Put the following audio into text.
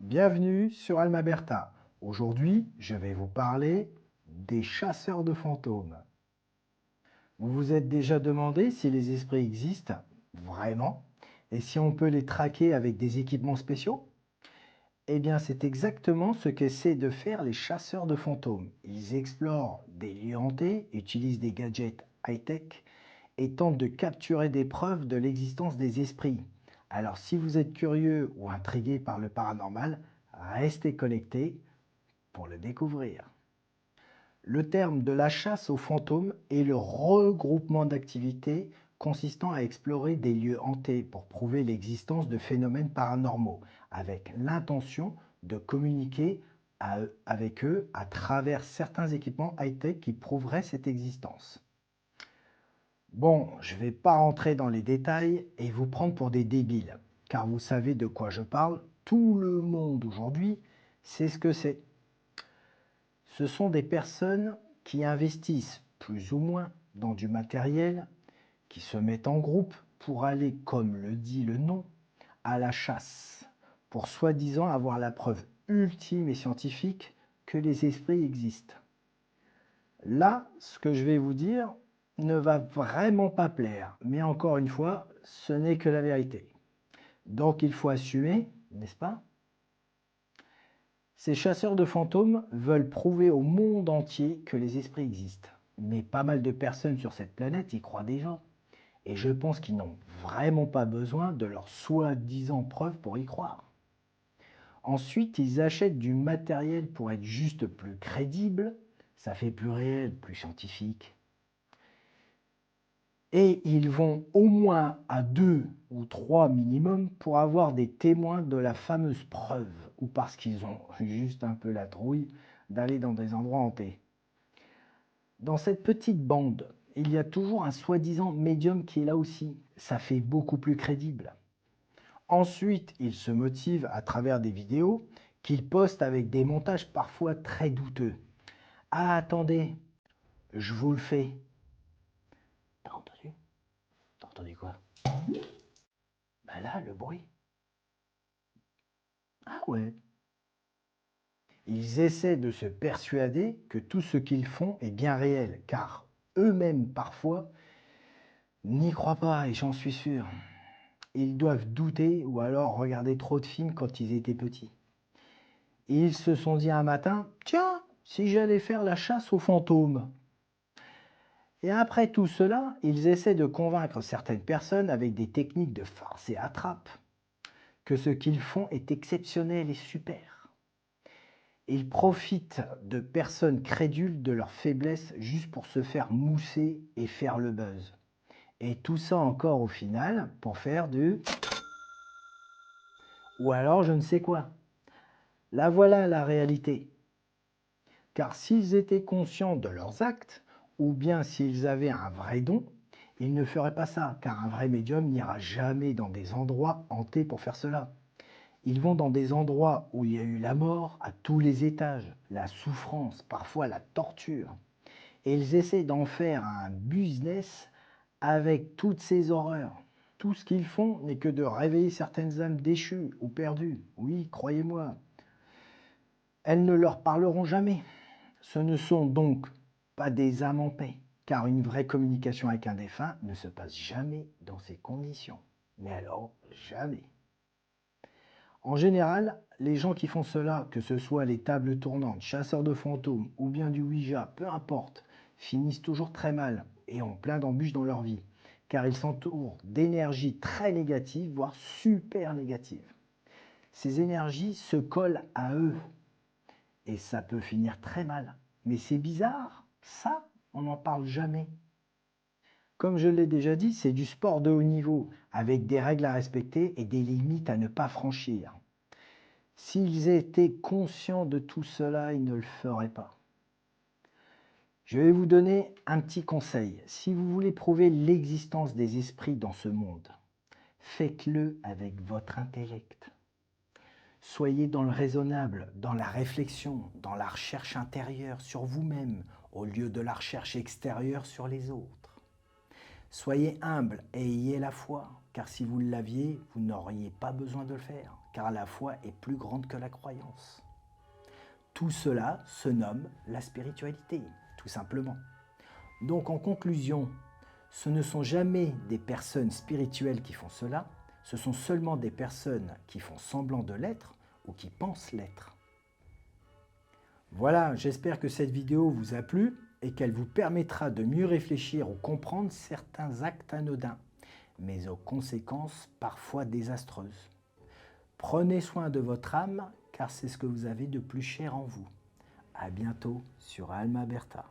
Bienvenue sur Almaberta. Aujourd'hui, je vais vous parler des chasseurs de fantômes. Vous vous êtes déjà demandé si les esprits existent vraiment et si on peut les traquer avec des équipements spéciaux? Eh bien, c'est exactement ce qu'essaient de faire les chasseurs de fantômes. Ils explorent des lieux hantés, utilisent des gadgets high-tech et tentent de capturer des preuves de l'existence des esprits. Alors si vous êtes curieux ou intrigué par le paranormal, restez connectés pour le découvrir. Le terme de la chasse aux fantômes est le regroupement d'activités consistant à explorer des lieux hantés pour prouver l'existence de phénomènes paranormaux, avec l'intention de communiquer avec eux à travers certains équipements high-tech qui prouveraient cette existence. Bon, je ne vais pas rentrer dans les détails et vous prendre pour des débiles, car vous savez de quoi je parle, tout le monde aujourd'hui sait ce que c'est. Ce sont des personnes qui investissent plus ou moins dans du matériel, qui se mettent en groupe pour aller, comme le dit le nom, à la chasse, pour soi-disant avoir la preuve ultime et scientifique que les esprits existent. Là, ce que je vais vous dire ne va vraiment pas plaire, mais encore une fois, ce n'est que la vérité. Donc il faut assumer, n'est-ce pas? Ces chasseurs de fantômes veulent prouver au monde entier que les esprits existent. Mais pas mal de personnes sur cette planète y croient déjà. Et je pense qu'ils n'ont vraiment pas besoin de leurs soi-disant preuves pour y croire. Ensuite, ils achètent du matériel pour être juste plus crédible, ça fait plus réel, plus scientifique. Et ils vont au moins à 2 ou 3 minimum pour avoir des témoins de la fameuse preuve, ou parce qu'ils ont juste un peu la trouille d'aller dans des endroits hantés. Dans cette petite bande, il y a toujours un soi-disant médium qui est là aussi. Ça fait beaucoup plus crédible. Ensuite, ils se motivent à travers des vidéos qu'ils postent avec des montages parfois très douteux. Ah, attendez, je vous le fais. T'as entendu? T'as entendu quoi? Ben là, le bruit. Ah ouais. Ils essaient de se persuader que tout ce qu'ils font est bien réel, car eux-mêmes parfois n'y croient pas, et j'en suis sûr. Ils doivent douter ou alors regarder trop de films quand ils étaient petits. Ils se sont dit un matin, tiens, si j'allais faire la chasse aux fantômes. Et après tout cela, ils essaient de convaincre certaines personnes avec des techniques de force et attrape que ce qu'ils font est exceptionnel et super. Ils profitent de personnes crédules de leur faiblesse juste pour se faire mousser et faire le buzz. Et tout ça encore au final pour faire du... ou alors je ne sais quoi. Là voilà la réalité. Car s'ils étaient conscients de leurs actes, ou bien s'ils avaient un vrai don, ils ne feraient pas ça, car un vrai médium n'ira jamais dans des endroits hantés pour faire cela. Ils vont dans des endroits où il y a eu la mort à tous les étages, la souffrance, parfois la torture. Et ils essaient d'en faire un business avec toutes ces horreurs. Tout ce qu'ils font n'est que de réveiller certaines âmes déchues ou perdues. Oui, croyez-moi, elles ne leur parleront jamais. Ce ne sont donc pas des âmes en paix, car une vraie communication avec un défunt ne se passe jamais dans ces conditions. Mais alors, jamais. En général, les gens qui font cela, que ce soit les tables tournantes, chasseurs de fantômes ou bien du Ouija, peu importe, finissent toujours très mal et ont plein d'embûches dans leur vie, car ils s'entourent d'énergies très négatives, voire super négatives. Ces énergies se collent à eux et ça peut finir très mal. Mais c'est bizarre, ça, on n'en parle jamais. Comme je l'ai déjà dit, c'est du sport de haut niveau, avec des règles à respecter et des limites à ne pas franchir. S'ils étaient conscients de tout cela, ils ne le feraient pas. Je vais vous donner un petit conseil. Si vous voulez prouver l'existence des esprits dans ce monde, faites-le avec votre intellect. Soyez dans le raisonnable, dans la réflexion, dans la recherche intérieure sur vous-même, au lieu de la recherche extérieure sur les autres. Soyez humble et ayez la foi, car si vous l'aviez, vous n'auriez pas besoin de le faire, car la foi est plus grande que la croyance. Tout cela se nomme la spiritualité, tout simplement. Donc en conclusion, ce ne sont jamais des personnes spirituelles qui font cela, ce sont seulement des personnes qui font semblant de l'être ou qui pensent l'être. Voilà, j'espère que cette vidéo vous a plu et qu'elle vous permettra de mieux réfléchir ou comprendre certains actes anodins, mais aux conséquences parfois désastreuses. Prenez soin de votre âme, car c'est ce que vous avez de plus cher en vous. À bientôt sur Alma Berta.